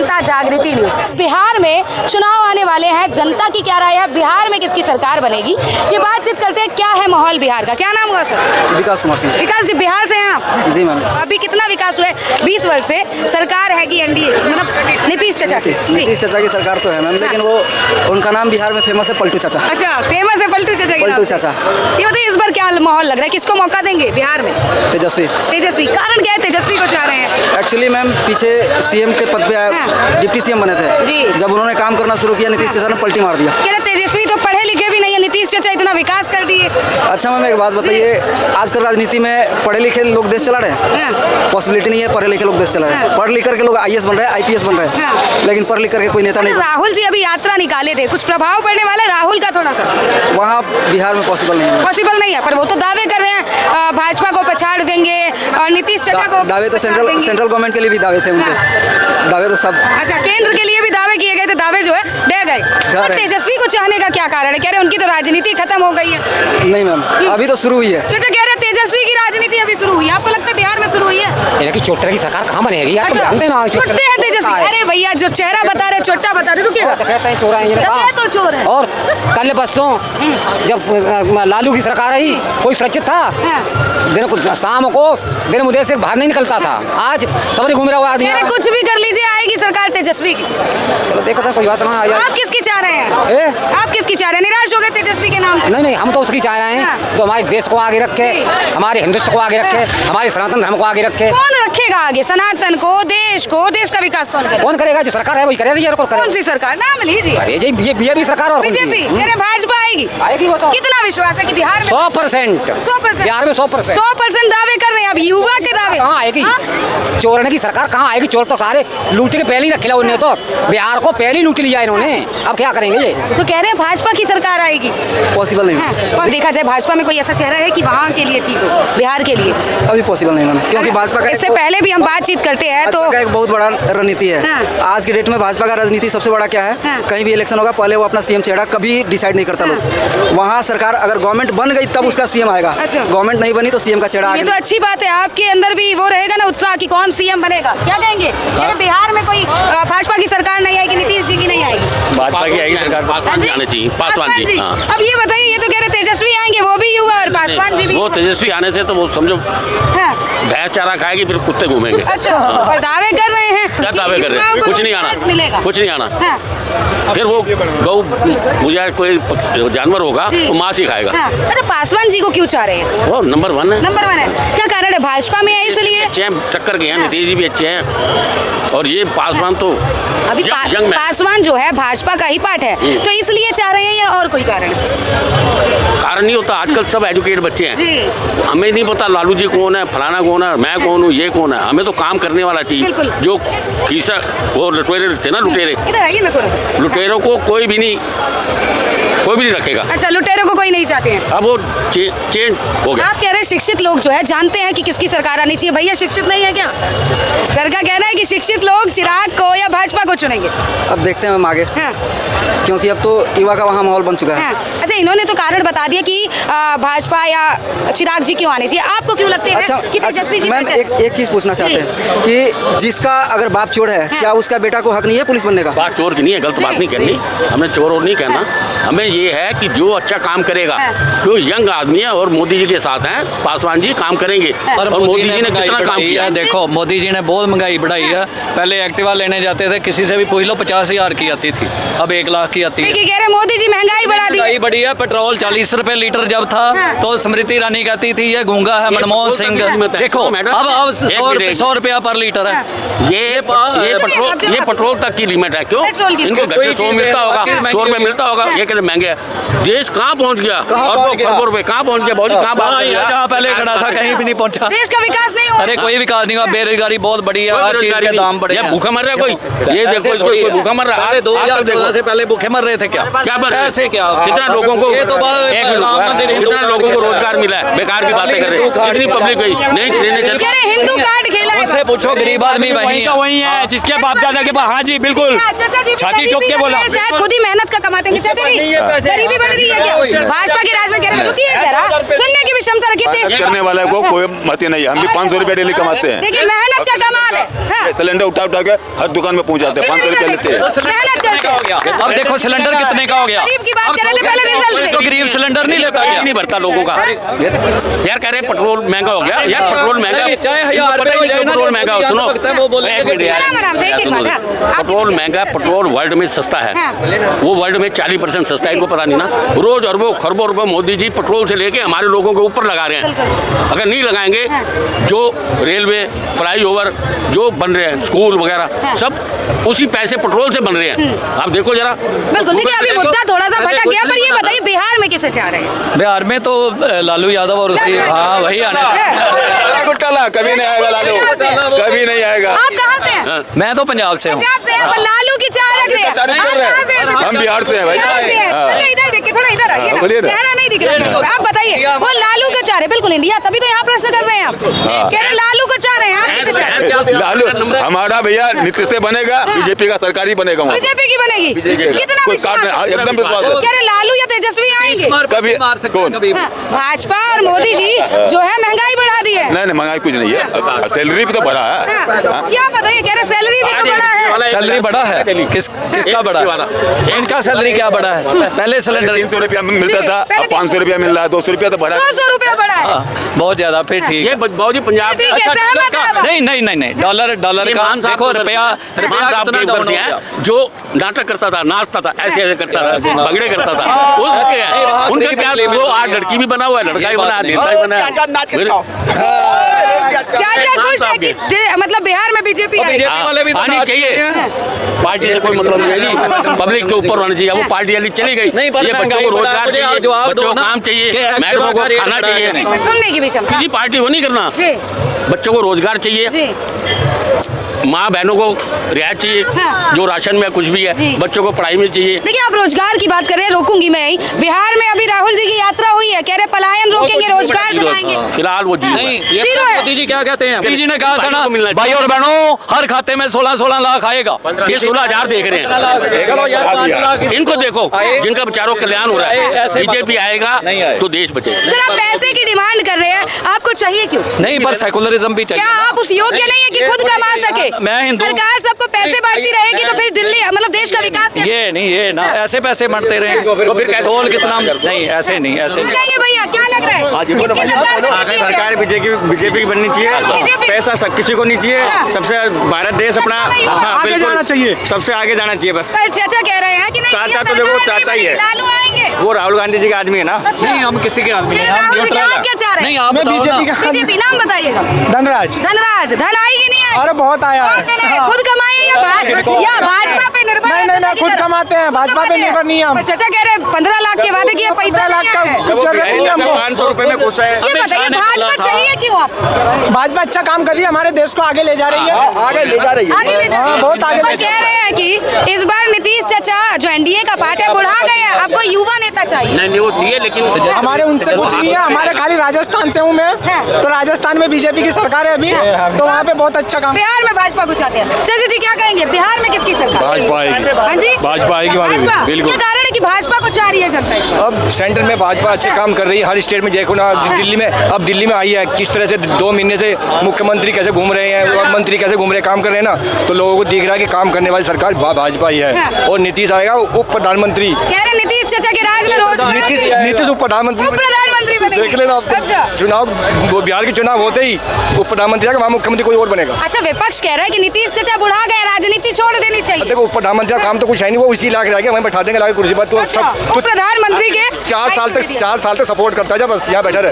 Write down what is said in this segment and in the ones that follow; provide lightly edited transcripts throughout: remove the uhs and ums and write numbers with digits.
जनता जागृति न्यूज। बिहार में चुनाव आने वाले हैं, जनता की क्या राय है, बिहार में किसकी सरकार बनेगी, ये बातचीत करते हैं। क्या है माहौल बिहार का? क्या नाम हुआ सर? विकास कुमार सिंह। विकास जी, बिहार से हैं आप? जी मैम। अभी कितना विकास हुआ है 20 वर्ष से? सरकार है कि एनडीए, मतलब नीतीश चाचा की? नीतीश चाचा की सरकार तो है मैम, लेकिन वो उनका नाम बिहार में फेमस है पलटू चाचा। अच्छा, फेमस है पलटू चाचा के नाम पलटू से। चाचा। ये बताइए इस बार क्या माहौल लग रहा है, किसको मौका देंगे बिहार में? तेजस्वी। तेजस्वी। कारण क्या है तेजस्वी को चाह रहे हैं? एक्चुअली मैम पीछे सीएम के पद पे डिप्टी सीएम बने थे जी। जब उन्होंने काम करना शुरू किया नीतीश चाचा ने पलटी मार दिया। कह रहे तेजस्वी तो पढ़े लिखे भी नहीं है, नीतीश चाचा इतना विकास कर दिए। अच्छा मैम एक बात बताइए, आजकल राजनीति में पढ़े लिखे लोग देश चला रहे हैं? पॉसिबिलिटी नहीं है पढ़े लिखे लोग देश चला रहे हैं। पढ़ लिख करके लोग आईएएस बन रहे हैं, आईपीएस बन रहे हैं, लेकिन पढ़ लिख करके कोई नेता नहीं। राहुल जी अभी यात्रा निकाले थे, कुछ प्रभाव पड़ने वाला है राहुल का थोड़ा सा? वहाँ बिहार में पॉसिबल नहीं है। पॉसिबल नहीं है, पर वो तो दावे कर रहे हैं भाजपा को पछाड़ देंगे और नीतीश चाचा को दावे तो सेंट्रल गवर्नमेंट के लिए भी दावे थे उनके। दावे तो सब। अच्छा, केंद्र के लिए भी दावे किए गए थे, दावे जो है डह गए। तेजस्वी को चाहने का क्या कारण है? कह रहे उनकी तो राजनीति खत्म हो गई है। नहीं मैम, अभी तो शुरू हुई है। चाचा कह रहे तेजस्वी की राजनीति अभी शुरू हुई है, आपको लगता है बिहार में शुरू हुई है? चोट्टा की सरकार कहाँ बनेगी? अच्छा, चोट्टे हैं तेजस्वी। अरे भैया जो चेहरा बता रहे चोट्टा बता रहे, रुकिएगा। तो चोर है। और कल परसों जब लालू की सरकार आई कोई सुरक्षित था? दिन को शाम को दिन मुझे से बाहर नहीं निकलता था, आज सबने घूम रहा हुआ आदमी। कुछ भी कर लीजिए, आएगी सरकार तेजस्वी की। चलो देखो था, कोई बात नहीं। आप किसकी चाह रहे हैं? आप किसकी चाह रहे हैं? निराश हो गए तेजस्वी के नाम से? नहीं, हम तो उसकी चाह रहे हैं तो हमारे देश को आगे रखे, हमारे हिंदुत्व को आगे रखे, हमारे सनातन धर्म को आगे रखे। कौन रखेगा आगे सनातन को, देश को? देश का विकास कौन करेगा? कौन करेगा? जो सरकार है वही करेगा। कौन सी सरकार? नाम लीजिए। अरे ये बीजेपी सरकार और बीजेपी। अरे भाजपा आएगी वो तो। कितना विश्वास है कि बिहार में 100%? बिहार में 100% दावे कर रहे हैं। अब युवा के दावे कहाँ आएगी? चोरने की सरकार कहाँ आएगी? चोर तो सारे लूट के पहले ही रखे उन्होंने, तो बिहार को पहले ही लूट लिया इन्होंने, अब क्या करेंगे ये? तो कह रहे हैं भाजपा की सरकार आएगी। पॉसिबल नहीं है। और देखा जाए भाजपा में कोई ऐसा चेहरा है कि वहाँ के लिए ठीक हो, बिहार के लिए? अभी पॉसिबल नहीं मैम, क्योंकि भाजपा का इससे पहले भी हम बातचीत करते हैं तो एक बहुत बड़ा रणनीति है। आज की डेट में भाजपा का राजनीति सबसे बड़ा क्या है? कहीं भी इलेक्शन होगा पहले वो अपना सीएम चेहरा कभी डिसाइड नहीं करता लोग। वहाँ सरकार अगर गवर्नमेंट बन गई तब उसका सीएम आएगा, गवर्नमेंट नहीं बनी तो सीएम का चेहरा। ये तो अच्छी बात है, आपके अंदर भी वो रहेगा ना उत्साह कि कौन सीएम बनेगा। क्या कहेंगे? बिहार में कोई भाजपा की सरकार नहीं आएगी, नीतीश जी की नहीं आएगी? भाजपा की आएगी सरकार। पासवान जी। अब ये बताइए, ये तो कह रहे तेजस्वी आएंगे, वो भी युवा और पासवान जी भी। वो तेजस्वी आने से तो वो समझो भैंस चारा खाएगी फिर कुत्ते घूमेंगे। अच्छा, और दावे कर रहे हैं? क्या दावे कर रहे हैं? कुछ नहीं आना मिलेगा, कुछ नहीं आना। फिर वो गौ मुझे कोई जानवर होगा तो मांस ही खाएगा। अच्छा, पासवान जी को क्यों चाह रहे हैं? वो नंबर 1 है। नंबर 1 है। क्या कारण है? भाजपा में है इसलिए? अच्छे हैं, टक्कर के हैं, नीतीश जी भी अच्छे हैं और ये पासवान तो अभी पासवान जो है भाजपा का ही पार्ट है, तो इसलिए चाह रहे हैं या और कोई कारण? कारण नहीं होता, आजकल सब एजुकेटेड बच्चे हैं जी। हमें नहीं पता लालू जी कौन है, फलाना कौन है, मैं कौन हूँ, ये कौन है। हमें तो काम करने वाला चाहिए। जो खीसा वो लुटेरे थे ना, लुटेरों को कोई भी नहीं रखेगा। अच्छा, लुटेरों को कोई नहीं चाहते हैं। अब वो चेंज हो गया। आप कह रहे हैं शिक्षित लोग जो है जानते हैं कि किसकी सरकार आनी चाहिए। भैया शिक्षित नहीं है क्या? सर का कहना है कि शिक्षित लोग चिराग को या भाजपा को चुनेंगे। अब देखते हैं हम आगे, क्योंकि अब तो युवा का वहाँ माहौल बन चुका है। अच्छा, इन्होंने तो कारण बता दिया कि भाजपा या चिराग जी क्यों आने चाहिए, आपको क्यों लगता है कि तेजस्वी जी? मैम एक चीज पूछना चाहते हैं कि जिसका अगर बाप चोर है क्या उसका बेटा को हक नहीं है पुलिस बनने का? बात चोर की नहीं है, गलत बात नहीं करनी, हमने चोर और नहीं कहना। हमें ये है कि जो अच्छा काम करेगा, क्यों यंग आदमी है और मोदी जी के साथ हैं, पासवान जी काम करेंगे। और मोदी जी ने कितना काम किया? देखो मोदी जी ने बहुत महंगाई बढ़ाई है। पहले एक्टिवा लेने जाते थे, किसी से भी पूछ लो 50,000 की आती थी, अब 1 लाख की आती है। कह रहे मोदी जी महंगाई बढ़ा दी। महंगाई बढ़ी है। पेट्रोल 40 रुपए लीटर जब था तो स्मृति ईरानी कहती थी ये गूंगा है मनमोहन सिंह। देखो अब 100 रुपया पर लीटर है। ये पेट्रोल तक की लिमिट है। क्यों? इनको घर से 100 मिलता होगा, 100 रुपए मिलता होगा, ये कहते महंगे है। देश कहाँ पहुँच गया? खरबों रुपए कहाँ पहुँच गया? बहुत जहाँ पहले खड़ा था कहीं भी नहीं पहुँचा। देश का विकास नहीं हुआ। अरे कोई विकास नहीं हुआ, बेरोजगारी बहुत बढ़ी है, हर चीज के दाम बढ़े हैं। भूखा मर रहा है कोई? ये देखो इसको भूखा मर रहा है। 2014 से पहले भूखे मर रहे थे क्या? ऐसे क्या? कितना लोगों को कितना लोगों को रोजगार मिला है? बेकार की बातें कर रहे हैं। कितनी पब्लिक गई नहीं ट्रेनें चल। हिंदू कार्ड खेला है। उनसे पूछो, गरीब आदमी वही है जिसके बाप दादा के पास। हाँ जी बिल्कुल, छाती ठोक के बोला। शायद खुद ही मेहनत का कमाते हैं। गरीबी बढ़ रही है क्या? भाजपा के राज में कह रहे हैं रुकिए जरा, सुनने की भी क्षमता रखी। करने वाले को कोई मत नहीं है, हम भी 500 रुपया डेली कमाते हैं। देखिए मेहनत का कमाल है। सिलेंडर उठा उठा के हर दुकान में पहुंचाते हैं, 500 रुपया लेते हैं। मेहनत करते हैं। अब देखो सिलेंडर कितने का हो गया। गरीब की बात कर रहे थे पहले, रिजल्ट तो गरीब सिलेंडर नहीं लेता क्या? नहीं भरता लोगों का। यार कह रहे पेट्रोल महंगा हो गया, यार पेट्रोल महंगा, चाहे 1000 रुपए हो जाए ना, पेट्रोल महंगा हो, सुनो वो बोले एक मिनट यार, आराम से, एक-एक बात, हाँ। पेट्रोल महंगा, पेट्रोल वर्ल्ड में सस्ता है, वो वर्ल्ड में 40% सस्ता है, इनको पता नहीं ना। रोज अरबों खरबों रुपए मोदी जी पेट्रोल से लेके हमारे लोगों के ऊपर लगा रहे हैं। अगर नहीं लगाएंगे, जो रेलवे फ्लाईओवर जो बन रहे हैं, स्कूल वगैरह सब उसी पैसे पेट्रोल से बन रहे हैं। आप देखो जरा। बिल्कुल, देखिए अभी मुद्दा थोड़ा सा भटक गया, पर ये बताइए बिहार में किसे चाह रहे हैं? बिहार में तो लालू यादव और उसकी, हाँ वही आना। घोटाला कभी नहीं आएगा लालू, कभी नहीं आएगा। आप कहाँ से हैं? मैं तो पंजाब से हूँ। पंजाब से हैं, पर लालू की चाह रख रहे हैं। तारीफ कर आप रहे हैं। कहाँ से हैं? हम बिहार से हैं भाई। बिहार से हैं। हाँ। अच्छा, इधर देखिए, थोड़ा इधर आइए ना। बोलिए ना। चेहरा नहीं दिख रहा। आप बताइए, वो लालू को चाह रहे, बिल्कुल इंडिया, तभी तो यहाँ प्रश्न कर रहे हैं आप। कह रहे लालू को चाह रहे हैं, आप किसे चाह रहे हैं? लालू हमारा भैया नीतीश से बनेगा, बीजेपी का सरकार ही बनेगा वहाँ। बीजेपी की बनेगी। कितना कोई विश्वास काट है? नहीं, एकदम विश्वास है। कह रहे लालू या तेजस्वी आएंगे? कभी कौन? हाँ, भाजपा और मोदी जी जो है महंगाई बढ़ा दी है। नहीं नहीं, महंगाई कुछ नहीं है, सैलरी भी तो बढ़ा है। हाँ, क्या बताइए, कह रहे सैलरी भी तो बढ़ा है। सैलरी बढ़ा है, किसका बढ़ा है? इनका सैलरी क्या बढ़ा है? पहले सिलेंडर 300 रुपया मिलता था, अब 500 रुपया मिल रहा है, 200 रुपया तो बढ़ा। 200 रुपया बढ़ा है। बहुत ज्यादा, फिर ठीक ये है। बहुत ही पंजाब ठीक है, अच्छा, सहमत है आप। नहीं नहीं नहीं नहीं, डॉलर का देखो, रुपया कितना डाउन हो गया। जो नाटक करता था, नाचता था, ऐसे ऐसे करता था, भगड़े करता था, उनके क्या, वो आज लड़की भी बना हुआ है, लड़का भी बना है, नेता भी बना है। चाचा खुश है कि मतलब बिहार में बीजेपी आई। बीजेपी वाले भी तो आनी नाच चाहिए, रहे हैं। पार्टी से कोई मतलब नहीं है, पब्लिक के ऊपर होना चाहिए। वो पार्टी वाली चली गई, नहीं, पर ये बच्चों महंगाई को रोजगार बढ़ा, चाहिए, जवाब बच्चों दो को ना, काम चाहिए, कि मैडमों को एक्टिवा का खाना रेट चाहिए। बढ़ाया सुनने की भी क्षमता। किसी पार्टी वो नहीं करना, जी बच्चों को रोजगार चाहिए, जी माँ बहनों को रियायत चाहिए, हाँ। जो राशन में कुछ भी जी। है, बच्चों को पढ़ाई में चाहिए। देखिए, आप रोजगार की बात कर रहे हैं, रोकूंगी मैं ही। बिहार में अभी राहुल जी की यात्रा हुई है, कह रहे पलायन रोकेंगे, रोजगार दिलाएंगे। फिलहाल वो जीरो नहीं, है। ये जीरो है। मोदी जी क्या कहते हैं? मोदी जी ने कहा था ना, को मिलना भाई और बहनों, हर खाते में 16-16 लाख आएगा। ये 16,000 देख रहे हैं। चलो यार, 5 लाख। इनको देखो, जिनका बेचारों का कल्याण हो रहा है, ऐसे बीजेपी आएगा नहीं आए। तो देश बचेगा। सर, आप पैसे की डिमांड कर रहे हैं, आपको चाहिए क्यों? नहीं, पर सेकुलरिज्म भी चाहिए। क्या आप उस योग्य नहीं है कि खुद कमा सके? मैं हिंदू। सरकार सबको पैसे बांटती रहेगी तो फिर दिल्ली मतलब देश का विकास कैसे ये नहीं, ये ना ऐसे पैसे बढ़ते रहे तो फिर तोल कितना? नहीं, ऐसे नहीं, ऐसे नहीं। कहेंगे भैया, क्या लग रहा है? किसकी सरकार बननी चाहिए? सरकार बीजेपी की बननी चाहिए। बीजेपी। पैसा सब किसी को नहीं चाहिए, हाँ। सबसे भारत देश अपना आगे बिल्कुल जाना चाहिए। सबसे आगे जाना चाहिए बस। पर चाचा कह रहे हैं कि नहीं, चाचा ये तो देखो, सरकार नहीं चाचा ही है। बनेगी, लालू आएंगे। वो राहुल गांधी जी का आदमी है ना। अच्छा। नहीं, हम किसी के आदमी फिर नहीं, हम राहुल जी, न्यूट्रल आप क्या चाह रहे हैं? नहीं, आप बताओ ना। बीजेपी, नाम बताइएगा। धनराज। धनराज, धन आएगी नहीं आएगी? अरे बहुत आया है। बहुत है। खुद कमाए या भाजपा पे निर्भर है? नहीं, चाचा की खुद तरफ? कमाते हैं, खुद भाजपा पे कमाते हैं। निर्भर नहीं है हम। पर चाचा कह रहे हैं 15 लाख के वादे किए, पैसा 15 लाख नहीं का आया है। कुछ जरूरत नहीं है हमको। 500 रुपए में खुश है। ये बताइए, शाह ने भाजपा बोला था। चाहिए क्यों आप? भाजपा अच्छा काम कर रही है, हमारे देश को आगे ले जा रही है। आगे ले जा रही है। आगे ले जा हाँ, बहुत आगे पर ले जा कह रहे हैं कि इस बार नीतीश चाचा जो एनडीए का पार्ट है बुढ़ा गए हैं, आपको युवा नेता चाहिए। नहीं वो चाहिए, लेकिन हमारे उनसे कुछ नहीं है, हमारे खाली राजस्थान से हूँ मैं, हाँ। तो राजस्थान में बीजेपी की सरकार है अभी, तो वहाँ पे बहुत अच्छा काम। बिहार में भाजपा को चाहते हैं। चाचा जी क्या कहेंगे, बिहार में किसकी सरकार? भाजपा आएगी। हाँ जी, भाजपा आएगी वहाँ पे भी, भाजपा। बिल्कुल। क्या कारण है कि भाजपा को चाह रही है जनता इस बार? अब सेंटर में भाजपा अच्छे काम कर रही है, हर स्टेट में देखो ना, दिल्ली में, अब दिल्ली में आई है, किस तरह से 2 महीने से मुख्यमंत्री कैसे घूम रहे हैं और मंत्री कैसे घूम रहे हैं, काम कर रहे हैं ना, तो लोगों को दिख रहा है कि काम करने वाली सरकार भाजपा ही है। और नीतीश आएगा उप प्रधानमंत्री। कह रहे नीतीश चाचा के राज में रोज नीतीश उप प्रधानमंत्री बनेंगे। देख लेना आप, अच्छा। चुनाव वो बिहार के चुनाव होते ही उप प्रधानमंत्री आएगा, वहाँ मुख्यमंत्री कोई और बनेगा। अच्छा, विपक्ष कह रहा है कि नीतीश चाचा बुढ़ा गए, राजनीति छोड़ देनी चाहिए। देखो उप प्रधानमंत्री का काम तो कुछ है नहीं, वो इसी लाके रहेगा, वहीं बैठा देंगे लाके कुर्सी पर, तो अच्छा, सब वो प्रधानमंत्री के 4 साल तक सपोर्ट करता है, बस यहाँ बैठा रहे,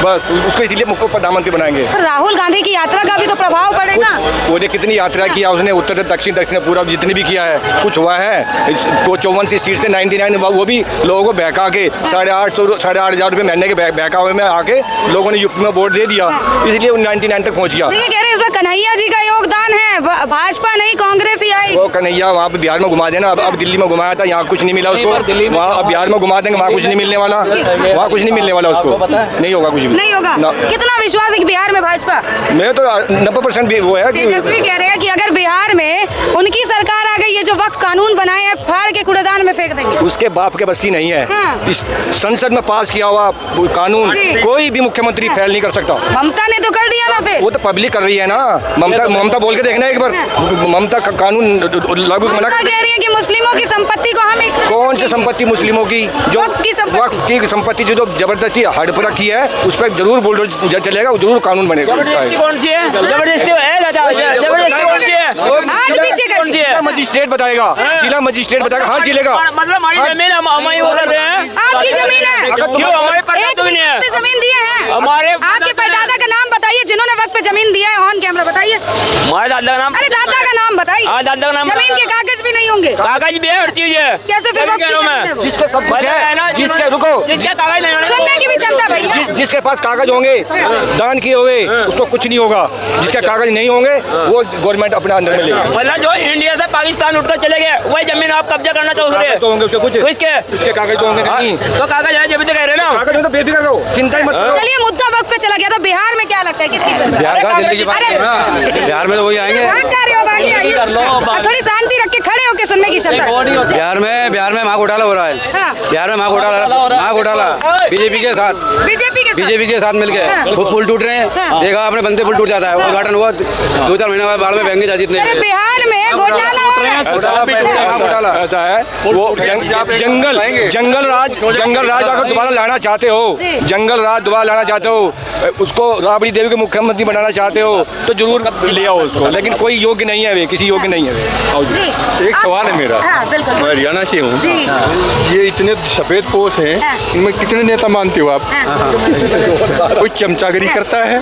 बस उसको इसीलिए मुख्य प्रधानमंत्री बनाएंगे। राहुल गांधी की यात्रा का भी तो प्रभाव पड़ेगा। वो कितनी यात्रा किया उसने, उत्तर से दक्षिण, दक्षिण पूरा जितनी भी किया है, कुछ हुआ है? वो 54 सीट से 99, वो भी लोगों को बहका के 8,500 रुपये महीने के बहकावे में आके लोगों ने यूपी में वोट दे दिया, इसलिए 99 तक पहुंच गया। देखिए, कह रहे हैं इसमें कन्हैया जी का योगदान है, भाजपा नहीं कांग्रेस ही आई। वो कन्हैया वहाँ पे बिहार में घुमा देना, अब दिल्ली में घुमाया था, यहाँ कुछ नहीं मिला उसको, वहाँ अब बिहार में घुमा देंगे, वहाँ कुछ नहीं मिलने वाला, वहाँ कुछ नहीं मिलने वाला उसको, नहीं होगा कुछ भी, नहीं होगा। कितना विश्वास है कि बिहार में भाजपा? मैं तो 90% भी वो है कि तेजस्वी कह रहे हैं कि अगर बिहार में उनकी सरकार आ गई, ये ये जो वक्त कानून बनाए हैं फाड़ के कूड़ेदान में फेंक देंगे? उसके बाप के बस्ती नहीं है। हाँ। इस संसद में पास किया हुआ कानून कोई भी मुख्यमंत्री फेल नहीं कर सकता। ममता ने तो कर दिया ना फिर। वो तो पब्लिक कर रही है ना। ममता बोल के देखना एक बार। ममता का कानून लागू मना कह रही है कि मुस्लिमों की संपत्ति को हम कौन सी संपत्ति मुस्लिमों की? जो वक्फ की संपत्ति जो जबरदस्ती हड़पड़ा की है उस पर जरूर बुलडोजर चलेगा, जरूर कानून बनेगा। कौन सी है? जबरदस्ती मजिस्ट्रेट बताएगा, जिला मजिस्ट्रेट बताएगा। हाँ जिलेगा, मतलब हमारी जमीन हम वो कर रहे हैं। आपकी जमीन है, क्यों हमारे परदादा नहीं है? जमीन दिए हैं हमारे आपके परदादा का नाम बताइए जिन्होंने वक्त पे जमीन दिया है। ऑन कैमरा बताइए हमारे दादा का नाम। अरे दादा का नाम बताइए। हाँ दादा का नाम। जमीन के कागज भी नहीं होंगे? कागज भी है, हर चीज है। कैसे फिर वक्त की? जिसके सब कुछ है, जिसके रुको, जिसके कागज नहीं सुनने की भी क्षमता भाई। जिसके पास कागज होंगे दान किए हुए उसको कुछ नहीं होगा। जिसके कागज नहीं होंगे वो गवर्नमेंट अपने अंदर में लेगा। मतलब जो इंडिया से पाकिस्तान उठकर चले गए वही जमीन आप कब्जा करना चाहो रहे तो होंगे उसके कुछ, इसके कागज तो होंगे नहीं। तो कागज है जब कह रहे ना, कागज नहीं तो बेफिक्र रहो, चिंता ही मत करो। चलिए मुद्दा वक्त पे चला गया तो बिहार में क्या लगता है किसकी सरकार? बिहार का दिल्ली की बात है ना, बिहार में तो वही आएंगे। थोड़ी शांति रख के खड़े होके सुनने की क्षमता। बिहार में माँ घोटाला हो रहा है। हाँ। बिहार में माँ घोटाला बीजेपी के साथ मिलके वो पुल टूट रहे हैं। देखा आपने, बनते पुल टूट जाता है, उद्घाटन हुआ 2-4 महीने बाद बाढ़ में बहेंगे जा जितने। बिहार में घोटाला हो रहा है। ऐसा है वो जंगल राज अगर दोबारा लाना चाहते हो, जंगल राज दोबारा लाना चाहते हो, उसको राबड़ी देवी के मुख्यमंत्री बनाना चाहते हो तो जरूर ले आओ उसको, लेकिन कोई योग्य नहीं है वे, किसी योग्य नहीं है वे। एक सवाल है मेरा। मैं हरियाणा से हूँ। ये इतने सफेद पोष हैं, इनमें कितने नेता मानते हो आप? कोई चमचागिरी करता है,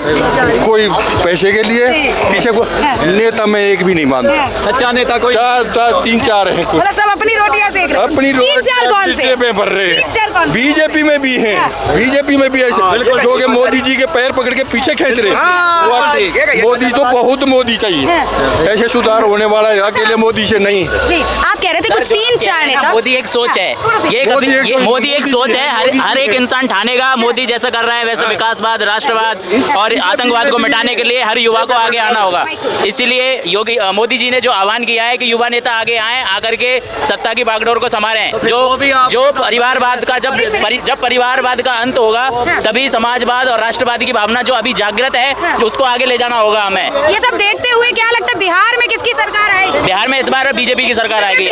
कोई पैसे के लिए पीछे को नेता में एक भी नहीं मानता। सच्चा नेता कोई 3-4 हैं। सब अपनी रोटियां सेक रहे हैं। अपनी रोटी भर रहे हैं। बीजेपी में भी हैं, बीजेपी में भी ऐसे जो कि मोदी जी के पैर पकड़ के पीछे खींच रहे हैं। मोदी तो बहुत मोदी चाहिए, ऐसे सुधार होने वाला है, अकेले मोदी से नहीं। जी आप कह रहे थे कुछ 3-4 नेता। मोदी एक सोच है, मोदी एक सोच है, हर एक इंसान ठानेगा मोदी जैसा कर रहा है वैसे विकासवाद, राष्ट्रवाद और आतंकवाद को मिटाने के लिए हर युवा को आगे आना होगा। इसीलिए मोदी जी ने जो आह्वान किया है कि युवा नेता आगे आए, आकर के सत्ता की बागडोर को संभालें। जो परिवारवाद का जब परिवारवाद का अंत होगा तभी समाजवाद और राष्ट्रवाद की भावना जो अभी जागृत है उसको आगे ले जाना होगा हमें। ये सब देखते हुए क्या लगता है बिहार में किसकी सरकार आएगी? बिहार में इस बार बीजेपी की सरकार आएगी।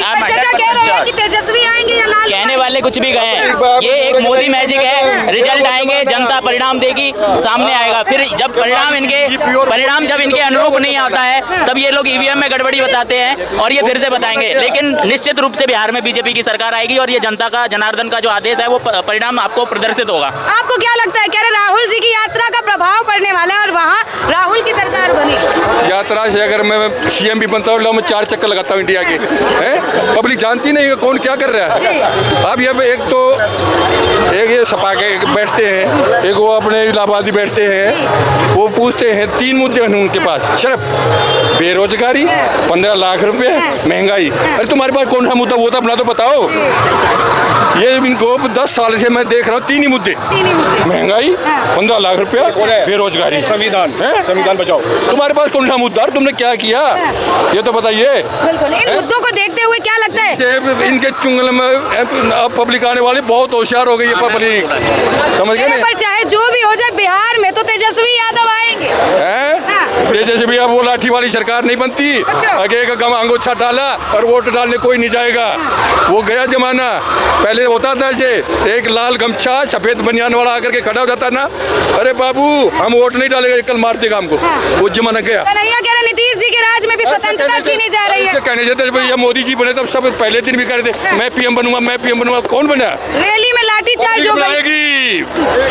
तेजस्वी आएंगे या लाल? कहने वाले कुछ भी गए हैं, ये एक मोदी मैजिक है। रिजल्ट आएंगे, जनता परिणाम देगी, सामने आएगा। फिर जब परिणाम जब इनके अनुरूप नहीं आता है तब ये लोग ईवीएम में गड़बड़ी बताते हैं और ये फिर से बताएंगे। लेकिन निश्चित रूप से बिहार में बीजेपी की सरकार आएगी और ये जनता का, जनार्दन का जो आदेश है वो परिणाम आपको प्रदर्शित होगा। आपको क्या लगता है, कह रहे राहुल जी की यात्रा का प्रभाव पड़ने वाला है और वहाँ राहुल की सरकार बनेगी? यात्रा से अगर मैं सीएम भी बनता हूँ, मैं 4 चक्कर लगाता हूँ इंडिया के, हैं? पब्लिक जानती नहीं है कौन क्या कर रहा है। अब एक ये सपा के बैठते हैं, एक वो अपने इलाहाबादी बैठते हैं, वो पूछते हैं 3 मुद्दे हैं उनके पास, सिर्फ बेरोजगारी, 15 लाख रुपए, महंगाई। अरे तुम्हारे पास कौन सा मुद्दा वो तो अपना तो बताओ। ये इनको 10 साल से मैं देख रहा हूँ 3 ही मुद्दे, महंगाई, 15 लाख रुपया, बेरोजगारी, संविधान बचाओ। तुम्हारे पास कौन सा मुद्दा, तुमने क्या किया ये तो बताइए। बिल्कुल, इन मुद्दों को देखते हुए क्या लगता है? इनके चुंगल में अब पब्लिक आने वाली बहुत होशियार हो गई है पब्लिक, समझ गए? पर चाहे जो भी हो जाए बिहार में तो तेजस्वी यादव आएंगे। तेजस्वी अब वो लाठी वाली सरकार नहीं बनती। आगे एक अंगूठा डाला और वोट डालने कोई नहीं जाएगा, वो गया जमाना। पहले होता था ऐसे, एक लाल गमछा सफेद बनियान वाला आकर के खड़ा हो जाता ना, अरे बाबू हम वोट नहीं डालेंगे, कल मार देगा हमको। वो जमाना गया। कन्हैया कह रहे नीतीश जी के राज में भी स्वतंत्रता छीनी जा रही है। कहने जाते भैया मोदी जी बने तब सब पहले दिन भी कर थे, मैं पीएम बनूंगा, कौन बना? रैली में लाठीचार्ज हो गई।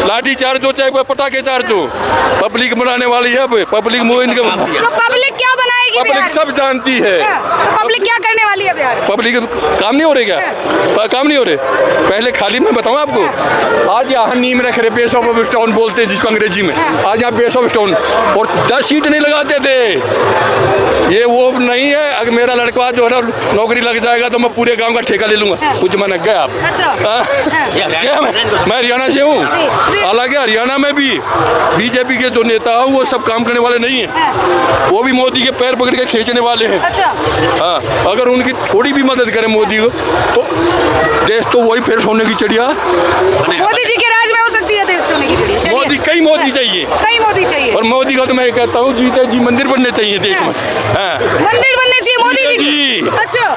लाठीचार्ज हो चाहे पटाखे चार्ज हो, पब्लिक बनाने वाली है। पब्लिक तो पब्लिक क्या बनाएगी? पब्लिक सब जानती है। तो पब्लिक क्या करने वाली है बिहार? पब्लिक काम नहीं हो रही क्या? काम नहीं हो रहे। पहले खाली मैं बताऊं आपको, आज यहाँ नीम रख रहे, बेस ऑफ स्टोन बोलते हैं जिसको अंग्रेजी में। आज यहाँ बेस ऑफ स्टोन और 10 सीट नहीं लगाते थे। ये वो नहीं है। अगर मेरा लड़का जो है ना नौकरी लग जाएगा तो मैं पूरे गांव का ठेका ले लूंगा। कुछ मैंने गया आप क्या मैं हरियाणा से हूँ। हालांकि हरियाणा में भी बीजेपी के जो नेता है वो सब काम करने वाले नहीं है, वो भी मोदी के पैर पकड़ के खींचने वाले हैं। हाँ, अगर उनकी थोड़ी भी मदद करें मोदी को तो देश तो वही फिर सोने की चिड़िया। मोदी जी के राज में हो सकती है देश सोने की चिड़िया। मोदी कई मोदी चाहिए, कई मोदी चाहिए। और मोदी का तो मैं कहता हूँ जीते जी मंदिर बनने चाहिए देश में। मंदिर बनने चाहिए मोदी जी। अच्छा।